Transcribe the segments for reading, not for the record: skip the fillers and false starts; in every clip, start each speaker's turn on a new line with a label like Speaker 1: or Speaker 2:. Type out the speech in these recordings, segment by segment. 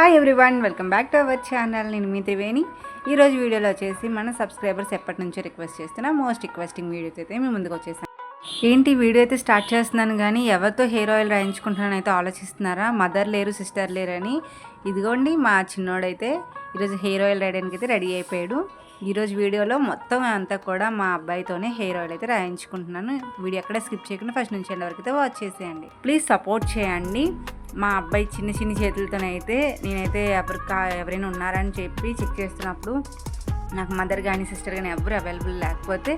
Speaker 1: Hi everyone, welcome back to our channel. నేను మీ త్రివేణి. ఈరోజు వీడియోలో వచ్చేసి మన సబ్స్క్రైబర్స్ ఎప్పటి నుంచో రిక్వెస్ట్ చేస్తున్నా మోస్ట్ రిక్వెస్టింగ్ వీడియోస్ అయితే మీ ముందుకు వచ్చేసాను. ఏంటి వీడియో అయితే స్టార్ట్ చేస్తున్నాను కానీ ఎవరితో హెయిర్ ఆయిల్ రాయించుకుంటున్నాను అయితే ఆలోచిస్తున్నారా? మదర్ లేరు, సిస్టర్ లేరని. ఇదిగోండి మా చిన్నోడైతే ఈరోజు హెయిర్ ఆయిల్ రాయడానికి అయితే రెడీ అయిపోయాడు. ఈరోజు వీడియోలో మొత్తం అంతా కూడా మా అబ్బాయితోనే హెయిర్ ఆయిల్ అయితే రాయించుకుంటున్నాను. వీడియో ఎక్కడ స్కిప్ చేయకుండా ఫస్ట్ నుంచి ఎండ్ వరకు అయితే వాచ్ చేసేయండి. ప్లీజ్ సపోర్ట్ చేయండి. మా అబ్బాయి చిన్న చిన్న చేతులతోనైతే నేనైతే ఎవరైనా ఉన్నారని చెప్పి చెక్ చేస్తున్నప్పుడు నాకు మదర్ కానీ సిస్టర్ కానీ ఎవరు అవైలబుల్ లేకపోతే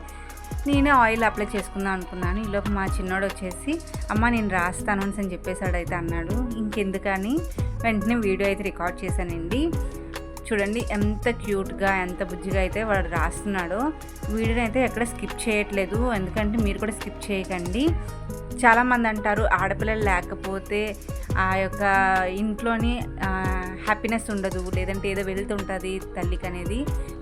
Speaker 1: నేనే ఆయిల్ అప్లై చేసుకుందాం అనుకున్నాను. ఈలోపు మా చిన్నోడు వచ్చేసి అమ్మ నేను రాస్తాను అని చెప్పేసాడు అయితే అన్నాడు. ఇంకెందుకని వెంటనే వీడియో అయితే రికార్డ్ చేశానండి. చూడండి ఎంత క్యూట్గా ఎంత బుజ్జిగా అయితే వాడు రాస్తున్నాడో. వీడియోని అయితే ఎక్కడ స్కిప్ చేయట్లేదు, ఎందుకంటే మీరు కూడా స్కిప్ చేయకండి. చాలామంది అంటారు ఆడపిల్లలు లేకపోతే ఆ యొక్క ఇంట్లోని హ్యాపీనెస్ ఉండదు, లేదంటే ఏదో వెళ్తుంటుంది తల్లికి అనేది.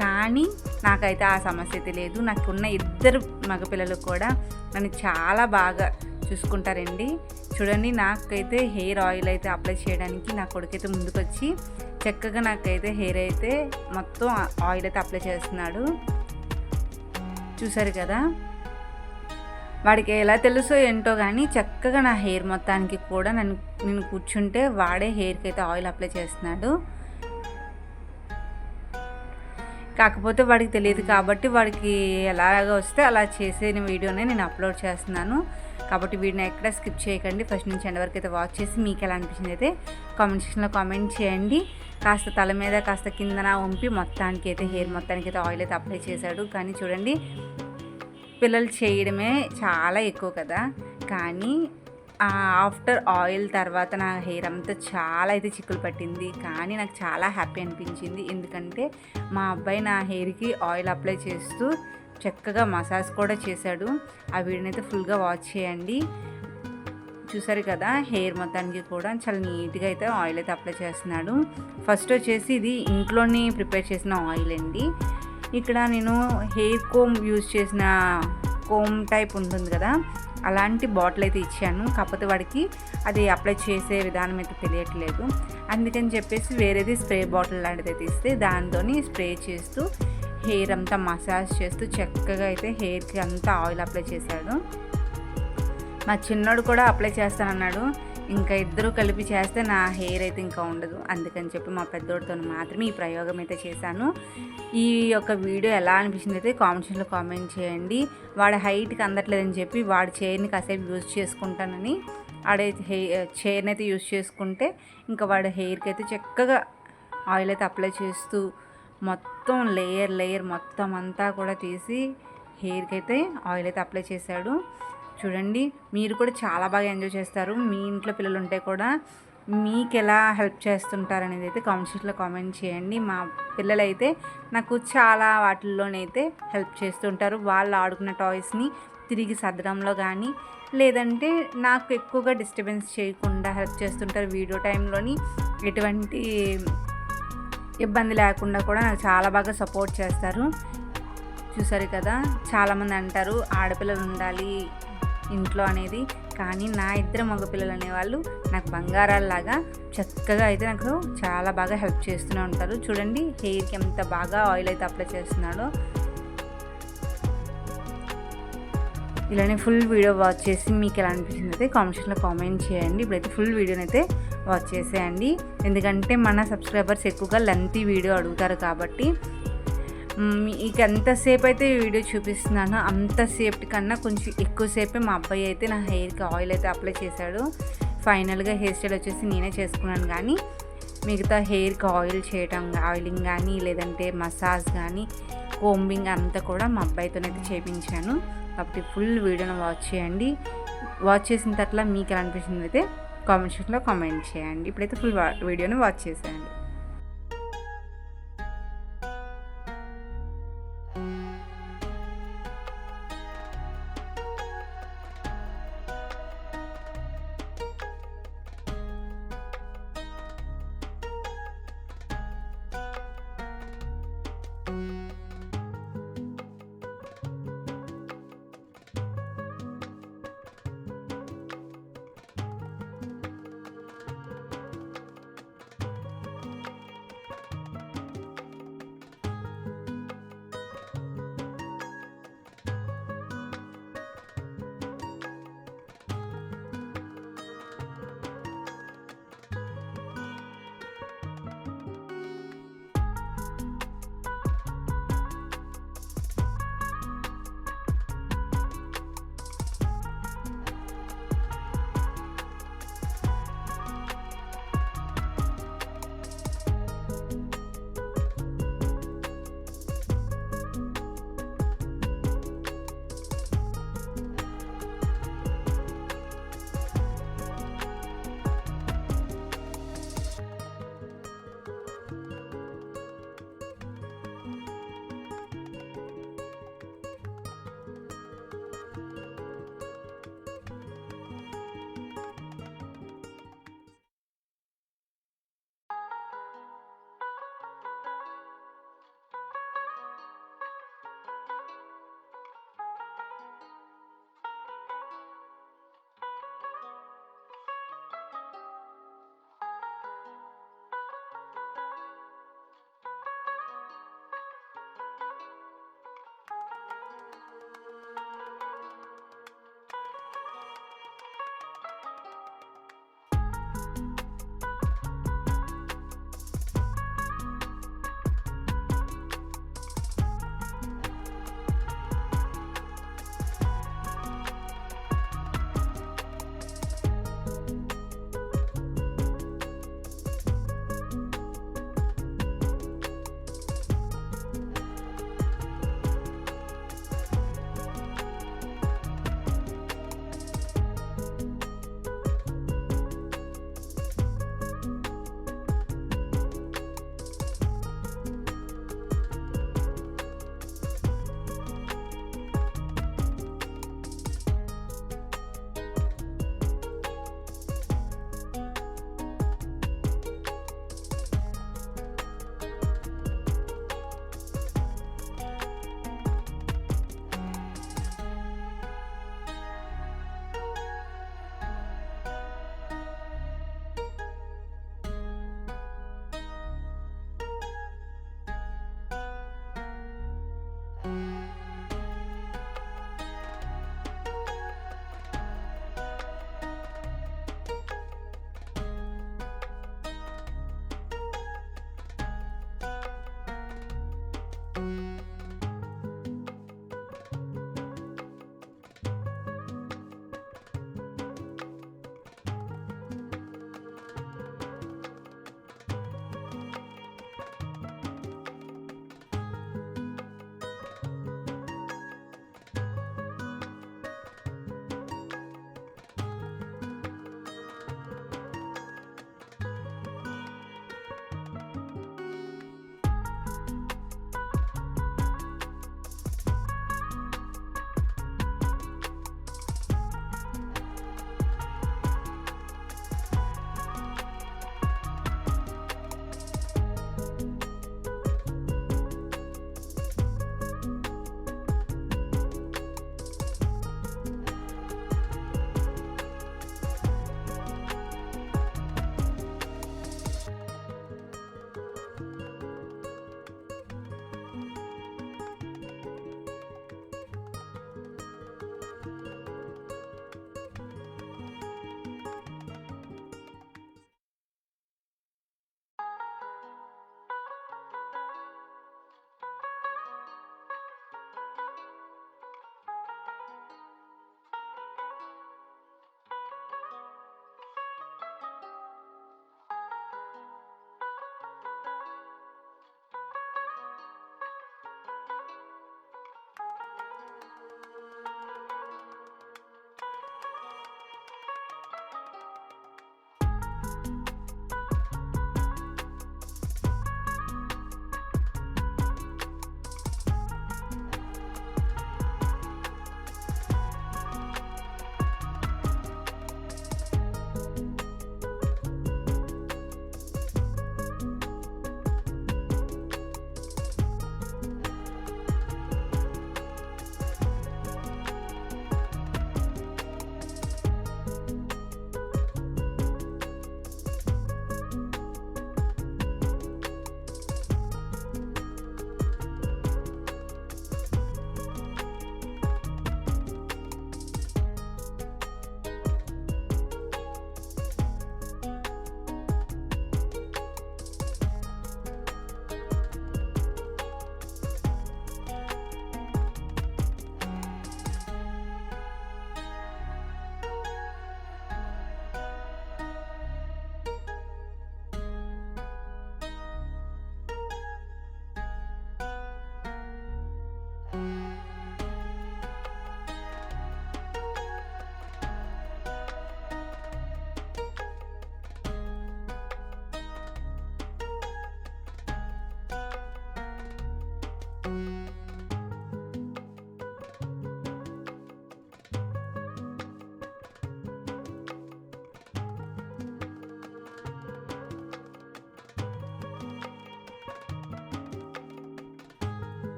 Speaker 1: కానీ నాకైతే ఆ సమస్య అయితే లేదు. నాకున్న ఇద్దరు మగపిల్లలు కూడా నన్ను చాలా బాగా చూసుకుంటారండి. చూడండి నాకైతే హెయిర్ ఆయిల్ అయితే అప్లై చేయడానికి నా కొడుకైతే ముందుకొచ్చి చక్కగా నాకైతే హెయిర్ అయితే మొత్తం ఆయిల్ అయితే అప్లై చేస్తున్నాడు. చూసారు కదా, వాడికి ఎలా తెలుసో ఏంటో కానీ చక్కగా నా హెయిర్ మొత్తానికి కూడా నేను కూర్చుంటే వాడే హెయిర్కి అయితే ఆయిల్ అప్లై చేస్తున్నాడు. కాకపోతే వాడికి తెలియదు కాబట్టి వాడికి ఎలాగ వస్తే అలా చేసే వీడియోనే నేను అప్లోడ్ చేస్తున్నాను. కాబట్టి వీడిని ఎక్కడ స్కిప్ చేయకండి, ఫస్ట్ నుంచి ఎండ్ వరకు అయితే వాచ్ చేసి మీకు ఎలా అనిపించింది అయితే కామెంట్ సెక్షన్లో కామెంట్ చేయండి. కాస్త తల మీద కాస్త కిందన వంపి మొత్తానికి అయితే హెయిర్ మొత్తానికి అయితే ఆయిల్ అయితే అప్లై చేశాడు. కానీ చూడండి పిల్లలు చేయడమే చాలా ఎక్కువ కదా, కానీ ఆఫ్టర్ ఆయిల్ తర్వాత నా హెయిర్ అంతా చాలా అయితే చిక్కులు పట్టింది. కానీ నాకు చాలా హ్యాపీ అనిపించింది, ఎందుకంటే మా అబ్బాయి నా హెయిర్కి ఆయిల్ అప్లై చేస్తూ చక్కగా మసాజ్ కూడా చేశాడు. ఆ వీడియోని అయితే ఫుల్గా వాచ్ చేయండి. చూసారు కదా, హెయిర్ మొత్తానికి కూడా చాలా నీట్గా అయితే ఆయిల్ అయితే అప్లై చేస్తున్నాడు. ఫస్ట్ వచ్చేసి ఇది ఇంట్లోనే ప్రిపేర్ చేసిన ఆయిల్ అండి. ఇక్కడ నేను హెయిర్ కోమ్ యూజ్ చేసిన కోమ్ టైప్ ఉంటుంది కదా, అలాంటి బాటిల్ అయితే ఇచ్చాను. కాకపోతే వాడికి అది అప్లై చేసే విధానం అయితే తెలియట్లేదు, అందుకని చెప్పేసి వేరేది స్ప్రే బాటిల్ లాంటిది అయితే ఇస్తే దాంతో స్ప్రే చేస్తూ హెయిర్ అంతా మసాజ్ చేస్తూ చక్కగా అయితే హెయిర్కి అంతా ఆయిల్ అప్లై చేశాడు. మా చిన్నోడు కూడా అప్లై చేస్తానన్నాడు. ఇంకా ఇద్దరు కలిపి చేస్తే నా హెయిర్ అయితే ఇంకా ఉండదు, అందుకని చెప్పి మా పెద్దోడితో మాత్రమే ఈ ప్రయోగం అయితే చేశాను. ఈ యొక్క వీడియో ఎలా అనిపించింది అయితే కామెంట్ సెక్షన్లో కామెంట్ చేయండి. వాడి హైట్కి అందట్లేదని చెప్పి వాడి చైర్ని కాసేపు యూజ్ చేసుకుంటానని ఆడే చైర్ని అయితే యూజ్ చేసుకుంటే ఇంకా వాడి హెయిర్కి అయితే చక్కగా ఆయిల్ అయితే అప్లై చేస్తూ మొత్తం లేయర్ మొత్తం అంతా కూడా తీసి హెయిర్కి అయితే ఆయిల్ అయితే అప్లై చేశాడు. చూడండి మీరు కూడా చాలా బాగా ఎంజాయ్ చేస్తారు. మీ ఇంట్లో పిల్లలు ఉంటే కూడా మీకు ఎలా హెల్ప్ చేస్తుంటారు అనేది అయితే కామెంట్ సెక్షన్లో కామెంట్ చేయండి. మా పిల్లలు అయితే నాకు చాలా వాటిల్లోనైతే హెల్ప్ చేస్తుంటారు. వాళ్ళు ఆడుకున్న టాయ్స్ని తిరిగి సర్దడంలో కానీ, లేదంటే నాకు ఎక్కువగా డిస్టర్బెన్స్ చేయకుండా హెల్ప్ చేస్తుంటారు. వీడియో టైంలోని ఎటువంటి ఇబ్బంది లేకుండా కూడా నాకు చాలా బాగా సపోర్ట్ చేస్తారు. చూసారు కదా, చాలామంది అంటారు ఆడపిల్లలు ఉండాలి ఇంట్లో అనేది, కానీ నా ఇద్దరు మగపిల్లలు అనేవాళ్ళు నాకు బంగారాల్లాగా చక్కగా అయితే నాకు చాలా బాగా హెల్ప్ చేస్తూనే ఉంటారు. చూడండి హెయిర్కి ఎంత బాగా ఆయిల్ అయితే అప్లై చేస్తున్నాడో. ఇలానే ఫుల్ వీడియో వాచ్ చేసి మీకు ఎలా అనిపించింది అయితే కామెంట్ సెక్షన్లో కామెంట్ చేయండి. ఇప్పుడైతే ఫుల్ వీడియోని అయితే వాచ్ చేసేయండి, ఎందుకంటే మన సబ్స్క్రైబర్స్ ఎక్కువగా లెంతీ వీడియో అడుగుతారు. కాబట్టి మీకు ఎంతసేపు అయితే వీడియో చూపిస్తున్నానో అంతసేపటి కన్నా కొంచెం ఎక్కువసేపే మా అబ్బాయి అయితే నా హెయిర్కి ఆయిల్ అయితే అప్లై చేశాడు. ఫైనల్గా హెయిర్ స్టైల్ వచ్చేసి నేనే చేసుకున్నాను, కానీ మిగతా హెయిర్కి ఆయిలింగ్ కానీ లేదంటే మసాజ్ కానీ కోంబింగ్ అంతా కూడా మా అబ్బాయితోనైతే చేయించాను. కాబట్టి ఫుల్ వీడియోని వాచ్ చేయండి. వాచ్ చేసిన తర్వాత మీకు ఎలా అనిపించింది అయితే కామెంట్ సెక్షన్లో కామెంట్ చేయండి. ఇప్పుడైతే ఫుల్ వీడియోని వాచ్ చేసేయండి.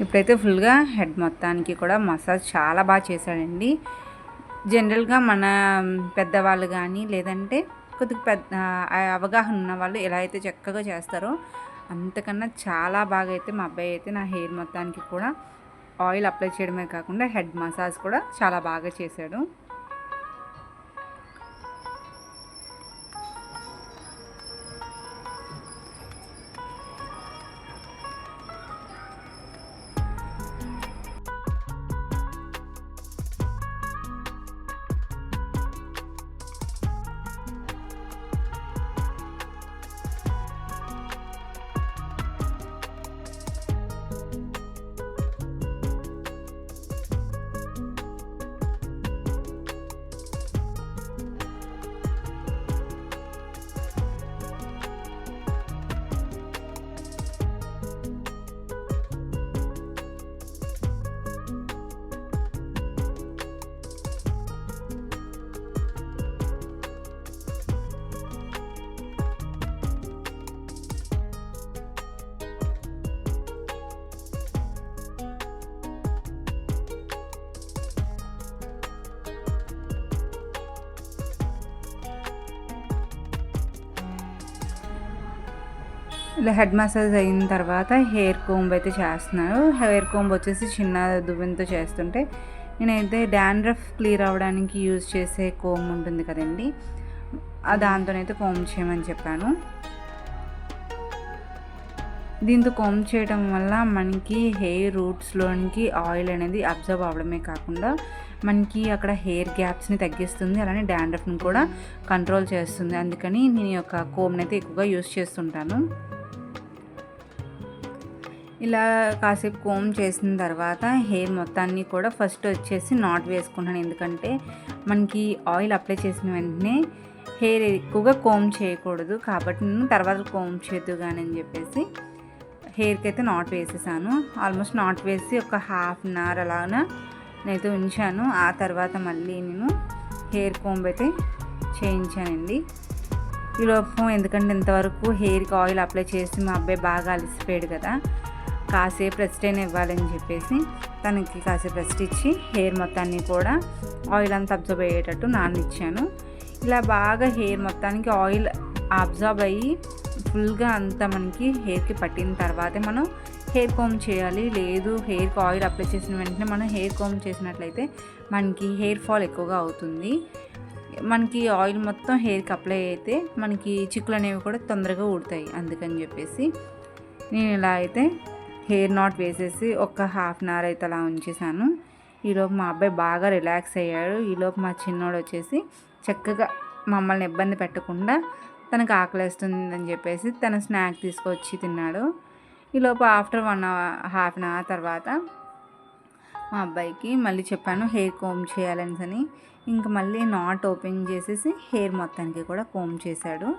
Speaker 1: ఇప్పుడైతే ఫుల్గా హెడ్ మొత్తానికి కూడా మసాజ్ చాలా బాగా చేశాడండి. జనరల్గా మన పెద్దవాళ్ళు కానీ లేదంటే కొద్దిగా పెద్ద అవగాహన ఉన్న వాళ్ళు ఎలా అయితే చక్కగా చేస్తారో అంతకన్నా చాలా బాగా అయితే మా అబ్బాయి అయితే నా హెయిర్ మొత్తానికి కూడా ఆయిల్ అప్లై చేయడమే కాకుండా హెడ్ మసాజ్ కూడా చాలా బాగా చేశాడు. ఇలా హెడ్ మసాజ్ అయిన తర్వాత హెయిర్ కోంబ్ అయితే చేస్తున్నాను. హెయిర్ కోంబ్ వచ్చేసి చిన్న దువ్వెనతో చేస్తుంటే నేనైతే డాండ్రఫ్ క్లియర్ అవ్వడానికి యూజ్ చేసే కోంబ్ ఉంటుంది కదండి, దాంతోనైతే కోంబ్ చేయమని చెప్పాను. దీంతో కోంబ్ చేయడం వల్ల మనకి హెయిర్ రూట్స్లోనికి ఆయిల్ అనేది అబ్జర్వ్ అవ్వడమే కాకుండా మనకి అక్కడ హెయిర్ గ్యాప్స్ని తగ్గిస్తుంది, అలానే డాండ్రఫ్ని కూడా కంట్రోల్ చేస్తుంది. అందుకని నేను ఈ యొక్క కోంబ్ని అయితే ఎక్కువగా యూజ్ చేస్తుంటాను. ఇలా కాసేపు కోమ్ చేసిన తర్వాత హెయిర్ మొత్తాన్ని కూడా ఫస్ట్ వచ్చేసి నాట్ వేసుకుంటాను. ఎందుకంటే మనకి ఆయిల్ అప్లై చేసిన వెంటనే హెయిర్ ఎక్కువగా కోమ్ చేయకూడదు, కాబట్టి నేను తర్వాత కోమ్ చేద్దు కానీ అని చెప్పేసి హెయిర్కి అయితే నాట్ వేసేసాను. ఆల్మోస్ట్ నాట్ వేసి ఒక హాఫ్ అన్ అవర్ అలాగ నేనైతే ఉంచాను. ఆ తర్వాత మళ్ళీ నేను హెయిర్ కోంబ్ అయితే చేయించానండి. ఈలోపు ఎందుకంటే ఇంతవరకు హెయిర్కి ఆయిల్ అప్లై చేసి మా అబ్బాయి బాగా అలసిపోయాడు కదా, కాసేపు రెస్ట్ అయినా ఇవ్వాలని చెప్పేసి తనకి కాసేపు రెస్ట్ ఇచ్చి హెయిర్ మొత్తాన్ని కూడా ఆయిల్ అంతా అబ్జర్వ్ అయ్యేటట్టు నాననిచ్చాను. ఇలా బాగా హెయిర్ మొత్తానికి ఆయిల్ అబ్జర్వ్ అయ్యి ఫుల్గా అంతా మనకి హెయిర్కి పట్టిన తర్వాతే మనం హెయిర్ కోమ్ చేయాలి. లేదు హెయిర్కి ఆయిల్ అప్లై చేసిన వెంటనే మనం హెయిర్ కోమ్ చేసినట్లయితే మనకి హెయిర్ ఫాల్ ఎక్కువగా అవుతుంది. మనకి ఆయిల్ మొత్తం హెయిర్కి అప్లై అయితే మనకి చిక్కులు అనేవి కూడా తొందరగా ఊడతాయి. అందుకని చెప్పేసి నేను ఇలా అయితే హెయిర్ నాట్ వేసేసి ఒక హాఫ్ అన్ అవర్ అయితే అలా ఉంచేసాను. ఈలోపు మా అబ్బాయి బాగా రిలాక్స్ అయ్యాడు. ఈలోపు మా చిన్నోడు వచ్చేసి చక్కగా మమ్మల్ని ఇబ్బంది పెట్టకుండా తనకు ఆకలిస్తుందని చెప్పేసి తన స్నాక్ తీసుకొచ్చి తిన్నాడు. ఈలోపు ఆఫ్టర్ హాఫ్ అన్ అవర్ తర్వాత మా అబ్బాయికి మళ్ళీ చెప్పాను హెయిర్ కోమ్ చేయాలని. ఇంకా మళ్ళీ నాట్ ఓపెన్ చేసేసి హెయిర్ మొత్తానికి కూడా కోమ్ చేశాడు.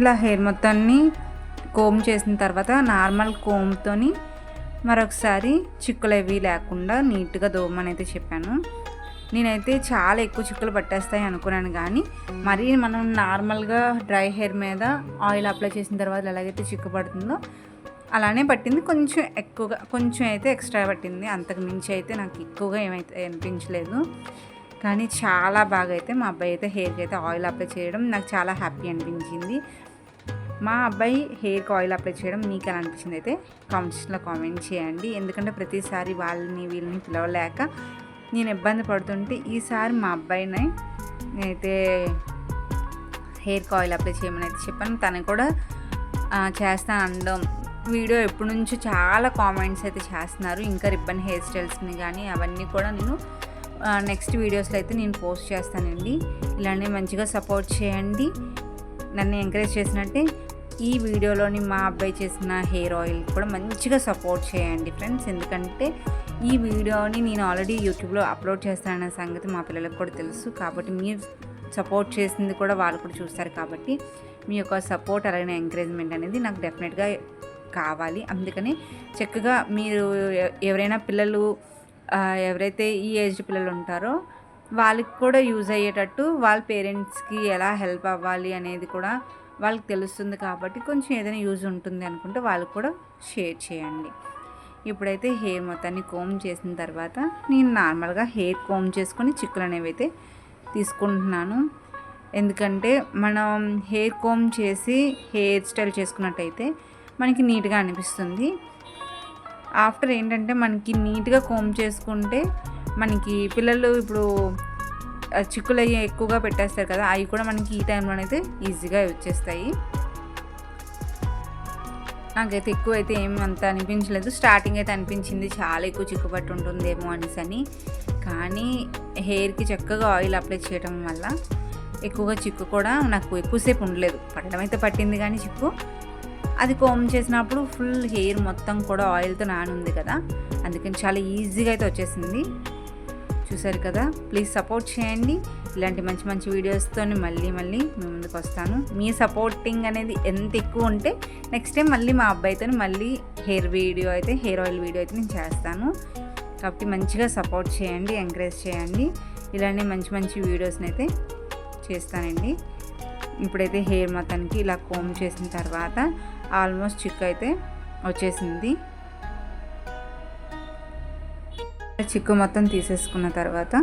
Speaker 1: ఇలా హెయిర్ మొత్తాన్ని కోమ్ చేసిన తర్వాత నార్మల్ కోమ్తోని మరొకసారి చిక్కులు అవి లేకుండా నీట్గా దోమని అయితే చెప్పాను. నేనైతే చాలా ఎక్కువ చిక్కులు పట్టేస్తాయి అనుకున్నాను, కానీ మరీ మనం నార్మల్గా డ్రై హెయిర్ మీద ఆయిల్ అప్లై చేసిన తర్వాత ఎలాగైతే చిక్కు పడుతుందో అలానే పట్టింది, కొంచెం ఎక్కువగా, కొంచెం అయితే ఎక్స్ట్రా పట్టింది, అంతకు మించి అయితే నాకు ఎక్కువగా ఏమైతే అనిపించలేదు. కానీ చాలా బాగా అయితే మా అబ్బాయి అయితే హెయిర్కి అయితే ఆయిల్ అప్లై చేయడం నాకు చాలా హ్యాపీ అనిపించింది. మా అబ్బాయి హెయిర్కి ఆయిల్ అప్లై చేయడం మీకు ఎలా అనిపించింది అయితే కామెంట్స్లో కామెంట్ చేయండి. ఎందుకంటే ప్రతిసారి వాళ్ళని వీళ్ళని పిలవలేక నేను ఇబ్బంది పడుతుంటే ఈసారి మా అబ్బాయిని నేనైతే హెయిర్కి ఆయిల్ అప్లై చేయమని అయితే చెప్పాను. తను కూడా చేస్తాను అనడం, వీడియో ఎప్పటి నుంచో చాలా కామెంట్స్ అయితే చేస్తున్నారు. ఇంకా రిబ్బన్ హెయిర్ స్టైల్స్ని కానీ అవన్నీ కూడా నేను నెక్స్ట్ వీడియోస్లో అయితే నేను పోస్ట్ చేస్తానండి. ఇలానే మంచిగా సపోర్ట్ చేయండి. నన్ను ఎంకరేజ్ చేసినట్టే ఈ వీడియోలోని మా అబ్బాయి చేసిన హెయిర్ ఆయిల్ కూడా మంచిగా సపోర్ట్ చేయండి ఫ్రెండ్స్. ఎందుకంటే ఈ వీడియోని నేను ఆల్రెడీ యూట్యూబ్లో అప్లోడ్ చేస్తానన్న సంగతి మా పిల్లలకు కూడా తెలుసు. కాబట్టి మీరు సపోర్ట్ చేసింది కూడా వాళ్ళు కూడా చూస్తారు. కాబట్టి మీ యొక్క సపోర్ట్ అలాగే ఎంకరేజ్మెంట్ అనేది నాకు డెఫినెట్గా కావాలి. అందుకని చక్కగా మీరు ఎవరైనా పిల్లలు ఎవరైతే ఈ ఏజ్డ్ పిల్లలు ఉంటారో వాళ్ళకి కూడా యూజ్ అయ్యేటట్టు వాళ్ళ పేరెంట్స్కి ఎలా హెల్ప్ అవ్వాలి అనేది కూడా వాళ్ళకి తెలుస్తుంది. కాబట్టి కొంచెం ఏదైనా యూజ్ ఉంటుంది అనుకుంటే వాళ్ళకి కూడా షేర్ చేయండి. ఇప్పుడైతే హెయిర్ మొత్తాన్ని కోమ్ చేసిన తర్వాత నేను నార్మల్గా హెయిర్ కోమ్ చేసుకొని చిక్కులు అనేవి అయితే తీసుకుంటున్నాను. ఎందుకంటే మనం హెయిర్ కోమ్ చేసి హెయిర్ స్టైల్ చేసుకున్నట్టయితే మనకి నీట్గా అనిపిస్తుంది. ఆఫ్టర్ ఏంటంటే మనకి నీట్గా కోమ్ చేసుకుంటే మనకి పిల్లలు ఇప్పుడు చిక్కులు అయ్యి ఎక్కువగా పెట్టేస్తారు కదా, అవి కూడా మనకి ఈ టైంలోనైతే ఈజీగా వచ్చేస్తాయి. నాకైతే ఎక్కువ అయితే ఏమి అంత అనిపించలేదు. స్టార్టింగ్ అయితే అనిపించింది చాలా ఎక్కువ చిక్కు పట్టు ఉంటుందేమో అనేసి అని. కానీ హెయిర్కి చక్కగా ఆయిల్ అప్లై చేయడం వల్ల ఎక్కువగా చిక్కు కూడా నాకు ఎక్కువసేపు ఉండలేదు. పట్టడం అయితే పట్టింది కానీ చిక్కు అది కోమ్ చేసినప్పుడు ఫుల్ హెయిర్ మొత్తం కూడా ఆయిల్తో నానుంది కదా, అందుకని చాలా ఈజీగా అయితే వచ్చేసింది. చూసారు కదా, ప్లీజ్ సపోర్ట్ చేయండి. ఇలాంటి మంచి మంచి వీడియోస్తో మళ్ళీ మీ ముందుకు వస్తాను. మీ సపోర్టింగ్ అనేది ఎంత ఎక్కువ ఉంటే నెక్స్ట్ టైం మళ్ళీ మా అబ్బాయితో మళ్ళీ హెయిర్ ఆయిల్ వీడియో అయితే నేను చేస్తాను. కాబట్టి మంచిగా సపోర్ట్ చేయండి, ఎంకరేజ్ చేయండి. ఇలాంటి మంచి మంచి వీడియోస్ని అయితే చేస్తానండి. ఇప్పుడైతే హెయిర్ మొత్తానికి ఇలా కోమ్ చేసిన తర్వాత ఆల్మోస్ట్ చిక్కు అయితే వచ్చేసింది. చిక్కు మొత్తం తీసేసుకున్న తర్వాత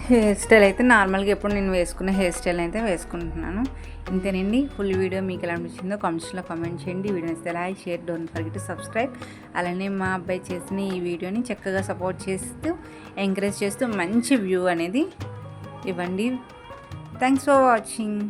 Speaker 1: హెయిర్ స్టైల్ అయితే నార్మల్గా ఎప్పుడు నేను వేసుకున్న హెయిర్ స్టైల్ అయితే వేసుకుంటున్నాను. ఇంతేనండి. ఫుల్ వీడియో మీకు ఎలా అనిపించిందో కామెంట్స్లో కామెంట్ చేయండి. వీడియో నచ్చితే like, share, don't forget to subscribe. అలానే మా అబ్బాయి చేసిన ఈ వీడియోని చక్కగా సపోర్ట్ చేస్తూ ఎంకరేజ్ చేస్తూ మంచి వ్యూ అనేది ఇవ్వండి. Thanks for watching.